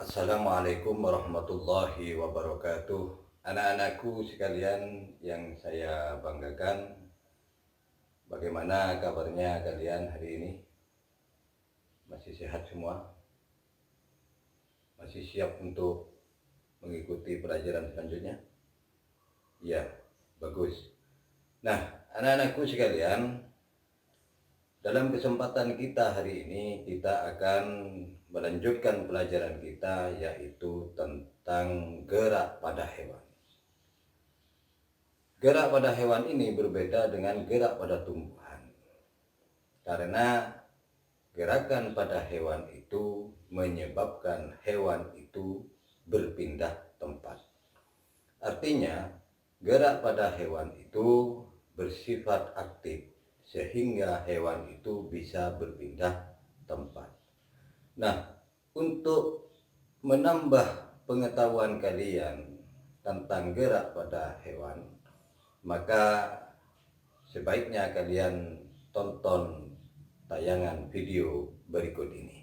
Assalamualaikum warahmatullahi wabarakatuh. Anak-anakku sekalian yang saya banggakan, bagaimana kabarnya kalian hari ini? Masih sehat semua? Masih siap untuk mengikuti pelajaran selanjutnya? Ya, bagus. Nah, anak-anakku sekalian, dalam kesempatan kita hari ini kita akan melanjutkan pelajaran kita, yaitu tentang gerak pada hewan. Gerak pada hewan ini berbeda dengan gerak pada tumbuhan, karena gerakan pada hewan itu menyebabkan hewan itu berpindah tempat. Artinya, gerak pada hewan itu bersifat aktif sehingga hewan itu bisa berpindah tempat. Nah, untuk menambah pengetahuan kalian tentang gerak pada hewan, maka sebaiknya kalian tonton tayangan video berikut ini.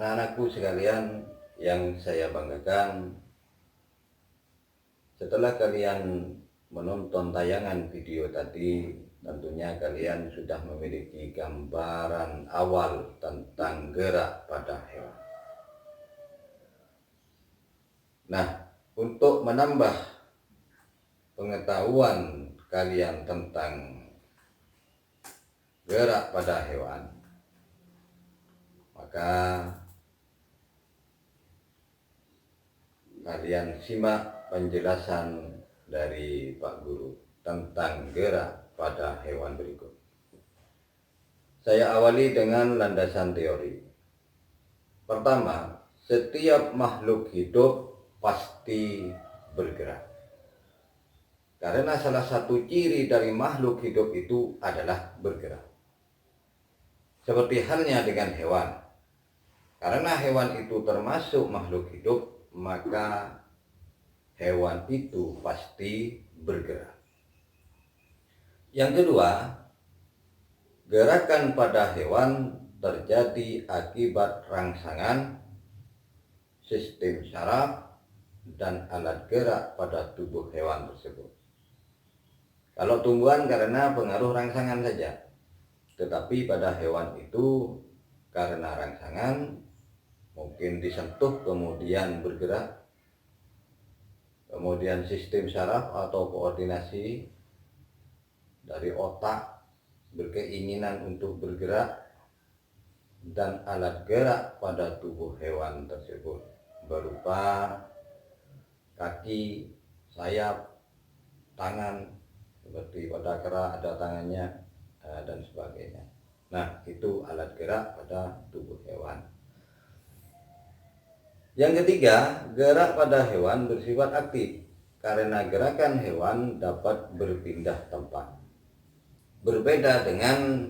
Anak-anakku sekalian yang saya banggakan, setelah kalian menonton tayangan video tadi, tentunya kalian sudah memiliki gambaran awal tentang gerak pada hewan. Nah, untuk menambah pengetahuan kalian tentang gerak pada hewan, maka kalian simak penjelasan dari Pak Guru tentang gerak pada hewan berikut. Saya awali dengan landasan teori. Pertama, setiap makhluk hidup pasti bergerak. Karena salah satu ciri dari makhluk hidup itu adalah bergerak. Seperti halnya dengan hewan. Karena hewan itu termasuk makhluk hidup, maka hewan itu pasti bergerak. Yang kedua, gerakan pada hewan terjadi akibat rangsangan, sistem saraf, dan alat gerak pada tubuh hewan tersebut. Kalau tumbuhan karena pengaruh rangsangan saja, tetapi pada hewan itu karena rangsangan, mungkin disentuh kemudian bergerak, kemudian sistem saraf atau koordinasi dari otak berkeinginan untuk bergerak, dan alat gerak pada tubuh hewan tersebut berupa kaki, sayap, tangan, seperti pada kera ada tangannya dan sebagainya. Nah, itu alat gerak pada tubuh hewan. Yang ketiga, gerak pada hewan bersifat aktif karena gerakan hewan dapat berpindah tempat. Berbeda dengan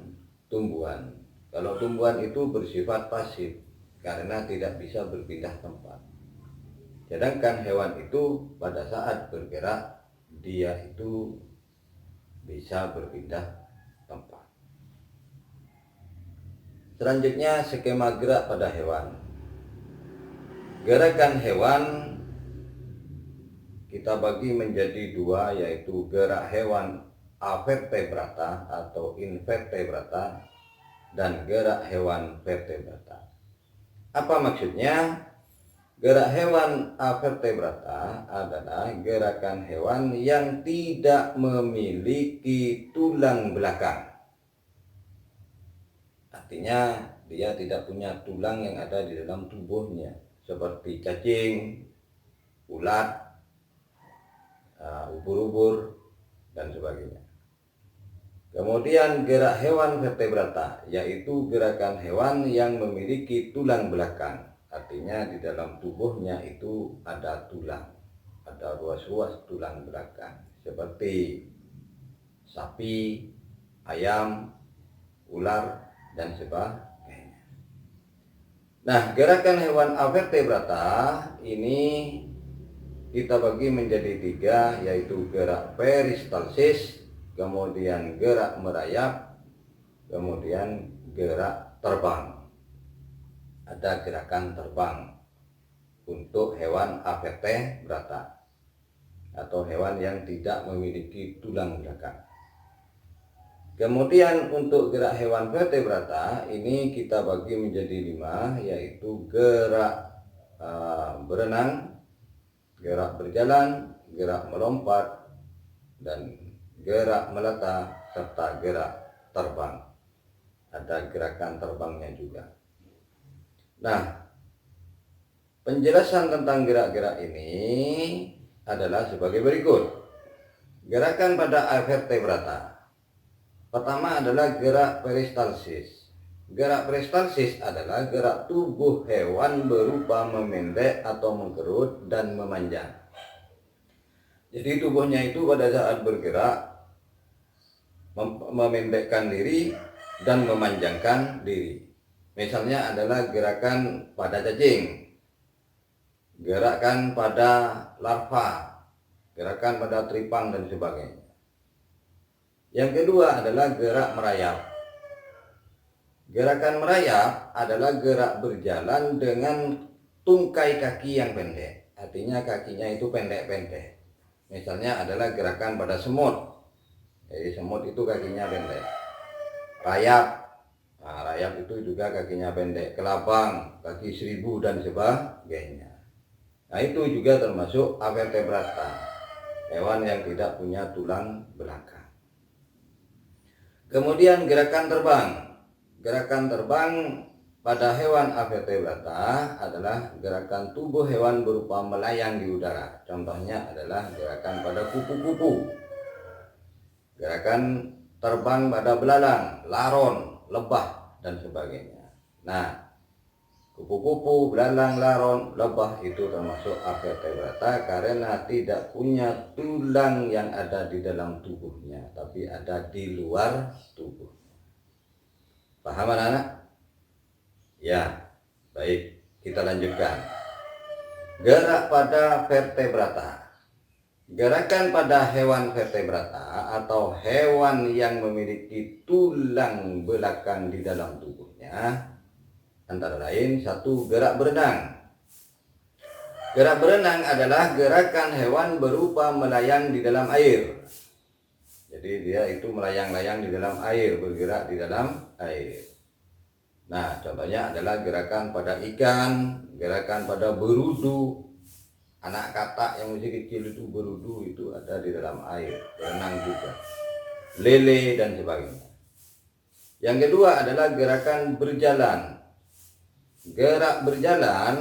tumbuhan. Kalau tumbuhan itu bersifat pasif karena tidak bisa berpindah tempat. Sedangkan hewan itu pada saat bergerak, dia itu bisa berpindah tempat. Selanjutnya, skema gerak pada hewan. Gerakan hewan kita bagi menjadi dua, yaitu gerak hewan avertebrata atau invertebrata dan gerak hewan vertebrata. Apa maksudnya? Gerak hewan avertebrata adalah gerakan hewan yang tidak memiliki tulang belakang. Artinya dia tidak punya tulang yang ada di dalam tubuhnya, seperti cacing, ulat, ubur-ubur, dan sebagainya. Kemudian gerak hewan vertebrata, yaitu gerakan hewan yang memiliki tulang belakang. Artinya di dalam tubuhnya itu ada tulang, ada ruas-ruas tulang belakang, seperti sapi, ayam, ular, dan sebagainya. Nah, gerakan hewan avertebrata ini kita bagi menjadi tiga, yaitu gerak peristalsis, kemudian gerak merayap, kemudian gerak terbang. Ada gerakan terbang untuk hewan avertebrata atau hewan yang tidak memiliki tulang belakang. Kemudian untuk gerak hewan vertebrata ini kita bagi menjadi 5, yaitu gerak berenang, gerak berjalan, gerak melompat, dan gerak melata, serta gerak terbang. Ada gerakan terbangnya juga. Nah, penjelasan tentang gerak-gerak ini adalah sebagai berikut. Gerakan pada avertebrata. Pertama adalah gerak peristalsis. Gerak peristalsis adalah gerak tubuh hewan berupa memendek atau mengkerut dan memanjang. Jadi tubuhnya itu pada saat bergerak memendekkan diri dan memanjangkan diri. Misalnya adalah gerakan pada cacing, gerakan pada larva, gerakan pada tripang, dan sebagainya. Yang kedua adalah gerak merayap. Gerakan merayap adalah gerak berjalan dengan tungkai kaki yang pendek. Artinya kakinya itu pendek-pendek. Misalnya adalah gerakan pada semut. Jadi semut itu kakinya pendek. Rayap. Nah, rayap itu juga kakinya pendek. Kelabang, kaki 1000 dan sebagainya. Nah, itu juga termasuk avertebrata. Hewan yang tidak punya tulang belakang. Kemudian gerakan terbang. Gerakan terbang pada hewan avertebrata adalah gerakan tubuh hewan berupa melayang di udara. Contohnya adalah gerakan pada kupu-kupu. Gerakan terbang pada belalang, laron, lebah, dan sebagainya. Nah, kupu-kupu, belalang, laron, lebah itu termasuk avertebrata karena tidak punya tulang yang ada di dalam tubuhnya, tapi ada di luar tubuh. Paham anak-anak? Ya, baik, kita lanjutkan. Gerak pada vertebrata. Gerakan pada hewan vertebrata atau hewan yang memiliki tulang belakang di dalam tubuhnya antara lain 1. Gerak berenang. Gerak berenang adalah gerakan hewan berupa melayang di dalam air. Jadi dia itu melayang-layang di dalam air, bergerak di dalam air. Nah, contohnya adalah gerakan pada ikan, gerakan pada berudu. Anak katak yang masih kecil itu berudu itu ada di dalam air, berenang juga. Lele dan sebagainya. Yang kedua adalah gerakan berjalan. Gerak berjalan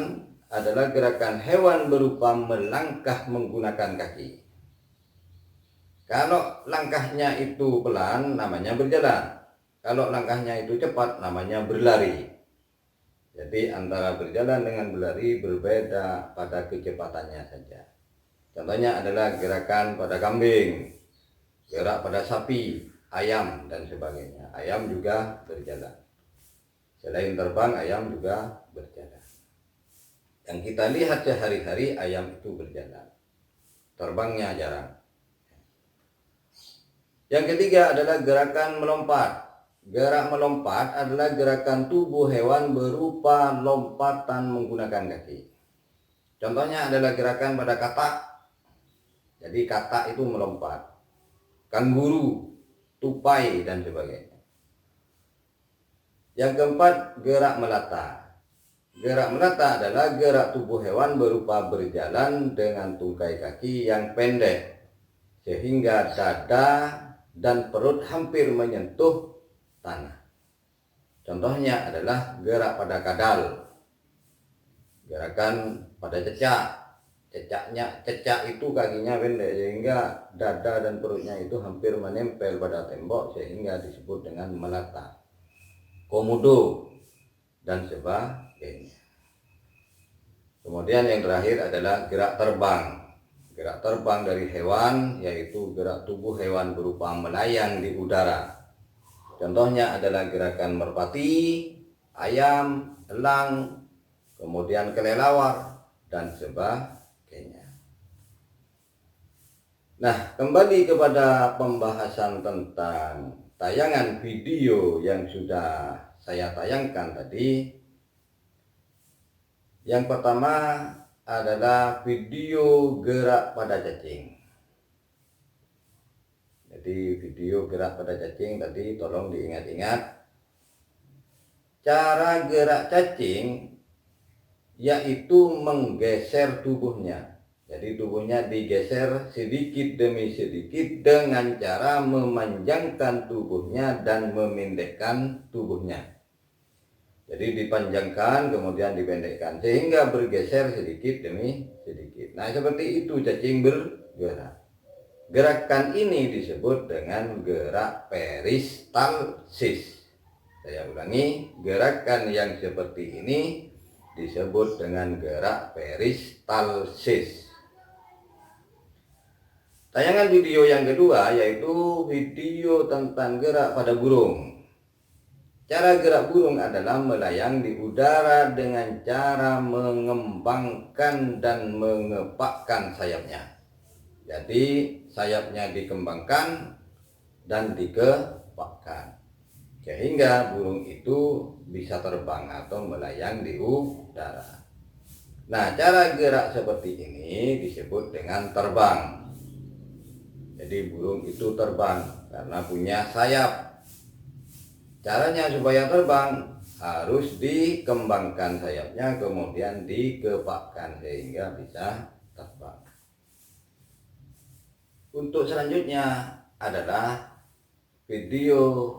adalah gerakan hewan berupa melangkah menggunakan kaki. Kalau langkahnya itu pelan namanya berjalan. Kalau langkahnya itu cepat namanya berlari. Jadi antara berjalan dengan berlari berbeda pada kecepatannya saja. Contohnya adalah gerakan pada kambing, gerak pada sapi, ayam dan sebagainya. Ayam juga berjalan. Selain terbang, ayam juga berjalan. Yang kita lihat sehari-hari ayam itu berjalan. Terbangnya jarang. Yang ketiga adalah gerakan melompat. Gerak melompat adalah gerakan tubuh hewan berupa lompatan menggunakan kaki. Contohnya adalah gerakan pada katak. Jadi katak itu melompat. Kanguru, tupai dan sebagainya. Yang keempat, gerak melata. Gerak melata adalah gerak tubuh hewan berupa berjalan dengan tungkai kaki yang pendek sehingga dada dan perut hampir menyentuh tanah. Contohnya adalah gerak pada kadal, gerakan pada cecak. Cecak itu kakinya pendek sehingga dada dan perutnya itu hampir menempel pada tembok sehingga disebut dengan melata. Komodo dan sebagainya. Kemudian yang terakhir adalah gerak terbang. Gerak terbang dari hewan yaitu gerak tubuh hewan berupa melayang di udara. Contohnya adalah gerakan merpati, ayam, elang, kemudian kelelawar dan sebagainya. Nah, kembali kepada pembahasan tentang tayangan video yang sudah saya tayangkan tadi. Yang pertama adalah video gerak pada cacing. Jadi video gerak pada cacing tadi tolong diingat-ingat. Cara gerak cacing yaitu menggeser tubuhnya. Jadi tubuhnya digeser sedikit demi sedikit dengan cara memanjangkan tubuhnya dan memendekkan tubuhnya. Jadi dipanjangkan kemudian dipendekkan sehingga bergeser sedikit demi sedikit. Nah, seperti itu cacing bergerak. Gerakan ini disebut dengan gerak peristalsis. Saya ulangi, gerakan yang seperti ini disebut dengan gerak peristalsis. Tayangan video yang kedua yaitu video tentang gerak pada burung. Cara gerak burung adalah melayang di udara dengan cara mengembangkan dan mengepakkan sayapnya. Jadi sayapnya dikembangkan dan dikepakkan. sehingga burung itu bisa terbang atau melayang di udara. Nah, cara gerak seperti ini disebut dengan terbang. Jadi burung itu terbang karena punya sayap. Caranya supaya terbang harus dikembangkan sayapnya, kemudian dikepakkan sehingga bisa terbang. Untuk selanjutnya adalah video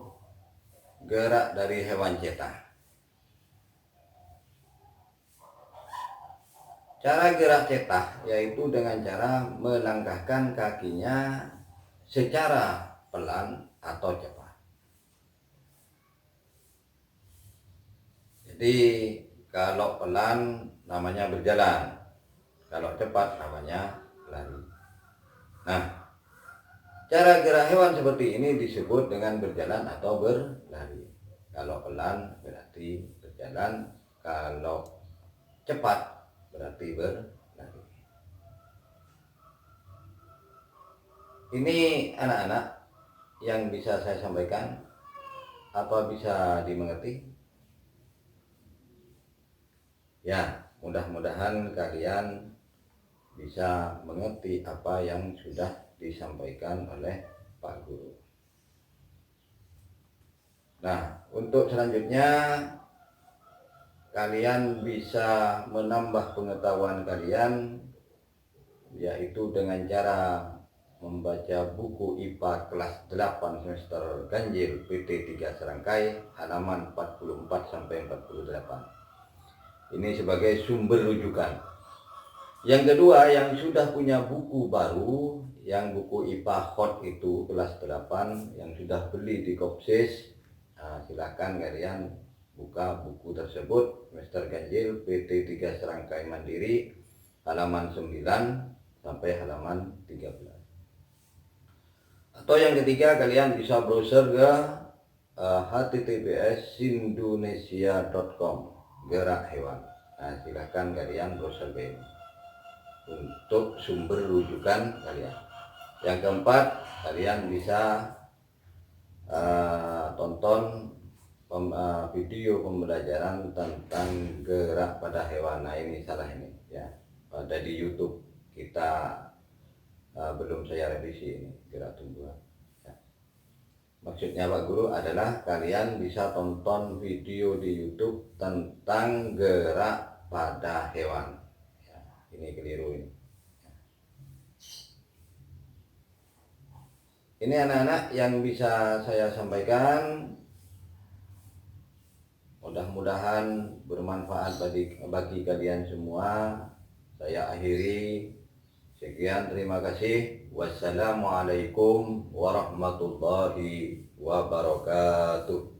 gerak dari hewan cetah. Cara gerak cetah yaitu dengan cara melangkahkan kakinya secara pelan atau cepat. Jadi kalau pelan namanya berjalan, kalau cepat namanya lari. Nah, cara gerak hewan seperti ini disebut dengan berjalan atau berlari. Kalau pelan berarti berjalan, kalau cepat berarti berlari. Ini anak-anak yang bisa saya sampaikan, apa bisa dimengerti? Ya, mudah-mudahan kalian bisa mengerti apa yang sudah disampaikan oleh Pak Guru. Nah, untuk selanjutnya kalian bisa menambah pengetahuan kalian, yaitu dengan cara membaca buku IPA kelas 8 semester ganjil PT 3 Serangkai halaman 44 sampai 48. Ini sebagai sumber rujukan. Yang kedua, yang sudah punya buku baru, yang buku IPA Hot itu kelas 8 yang sudah beli di Kopsis, silakan kalian buka buku tersebut, semester ganjil PT 3 Serangkai Mandiri halaman 9 sampai halaman 13. Atau yang ketiga, kalian bisa browser ke https://sindonesia.com gerak hewan. Nah, silakan kalian browser ke ini untuk sumber rujukan kalian. Yang keempat, kalian bisa tonton video pembelajaran tentang gerak pada hewan. Nah, ini salah ini ya, ada di YouTube kita, belum saya revisi ini gerak tumbuhan ya. Maksudnya Pak Guru adalah kalian bisa tonton video di YouTube tentang gerak pada hewan ya. Ini keliru ini. Ini anak-anak yang bisa saya sampaikan. Mudah-mudahan bermanfaat bagi kalian semua. Saya akhiri. Sekian, terima kasih. Wassalamualaikum warahmatullahi wabarakatuh.